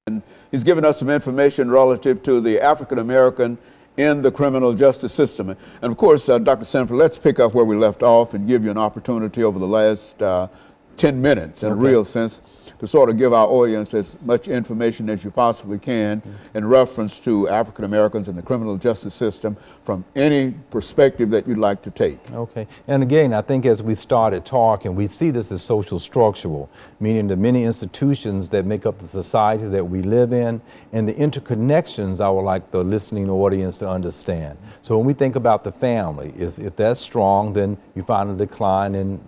And he's given us some information relative to the African American in the criminal justice system. And of course, Dr. Sanford, let's pick up where we left off and give you an opportunity over the last 10 minutes in a real sense to sort of give our audience as much information as you possibly can in reference to African Americans in the criminal justice system from any perspective that you'd like to take. Okay, and again, I think as we started talking, we see this as social structural, meaning the many institutions that make up the society that we live in and the interconnections I would like the listening audience to understand. So when we think about the family, if that's strong, then you find a decline in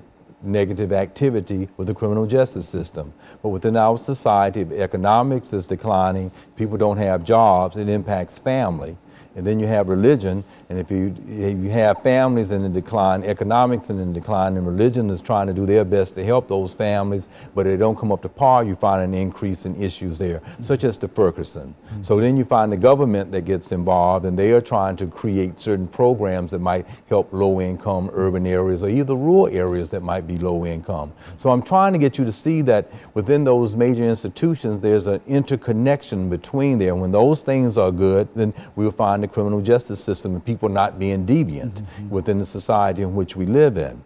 negative activity with the criminal justice system. But within our society, if economics is declining, people don't have jobs, it impacts family. And then you have religion, and if you have families in decline, economics in decline, and religion is trying to do their best to help those families, but they don't come up to par, you find an increase in issues there, such as the Ferguson. So then you find the government that gets involved, and they are trying to create certain programs that might help low-income urban areas or either rural areas that might be low income. So I'm trying to get you to see that within those major institutions, there's an interconnection between there. When those things are good, then we'll find the criminal justice system and people not being deviant within the society in which we live in.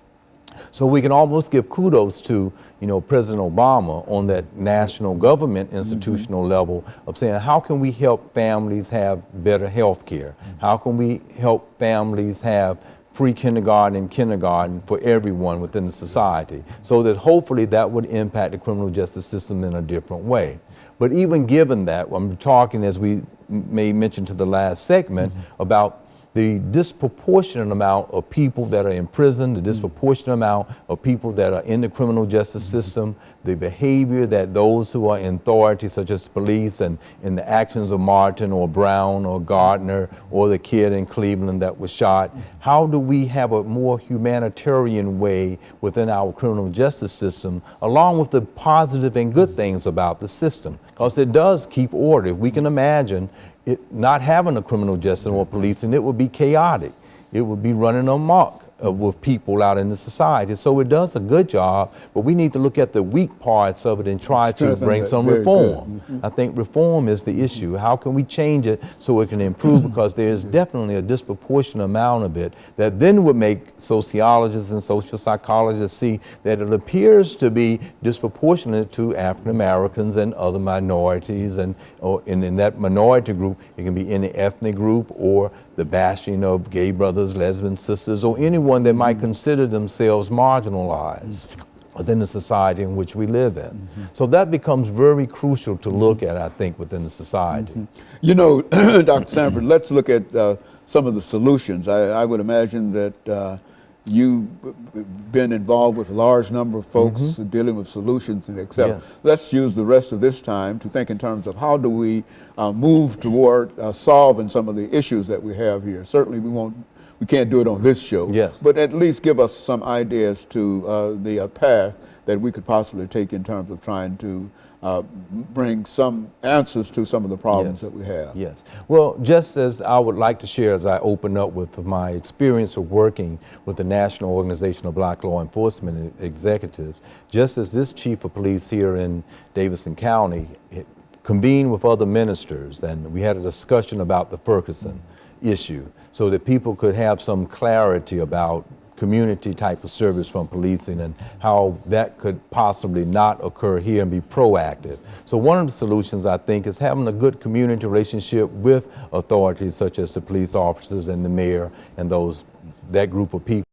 So we can almost give kudos to, President Obama on that national government institutional level of saying, how can we help families have better health care? How can we help families have pre-kindergarten and kindergarten for everyone within the society, so that hopefully that would impact the criminal justice system in a different way. But even given that, I'm talking, as we may mention to the last segment, about the disproportionate amount of people that are in prison, the disproportionate amount of people that are in the criminal justice system, the behavior that those who are in authority, such as police, and in the actions of Martin or Brown or Gardner or the kid in Cleveland that was shot, how do we have a more humanitarian way within our criminal justice system, along with the positive and good things about the system? Because it does keep order. If we can imagine it not having a criminal justice or policing, it would be chaotic. It would be running amok with people out in the society. So it does a good job, but we need to look at the weak parts of it and try to bring some reform. I think reform is the issue. How can we change it so it can improve? Because there's definitely a disproportionate amount of it that then would make sociologists and social psychologists see that it appears to be disproportionate to African Americans and other minorities, and in that minority group, it can be any ethnic group or the bashing of gay brothers, lesbian sisters, or anyone that might consider themselves marginalized within the society in which we live in. So that becomes very crucial to look at, I think, within the society. Dr. Sanford, let's look at some of the solutions. I would imagine that you've been involved with a large number of folks dealing with solutions and et cetera. Yes. Let's use the rest of this time to think in terms of how do we move toward solving some of the issues that we have here. Certainly we can't do it on this show, but at least give us some ideas to the path that we could possibly take in terms of trying to bring some answers to some of the problems that we have. Yes. Well, just as I would like to share as I open up with my experience of working with the National Organization of Black Law Enforcement Executives, just as this chief of police here in Davidson County convened with other ministers, and we had a discussion about the Ferguson issue so that people could have some clarity about community type of service from policing and how that could possibly not occur here and be proactive. So one of the solutions, I think, is having a good community relationship with authorities such as the police officers and the mayor and that group of people.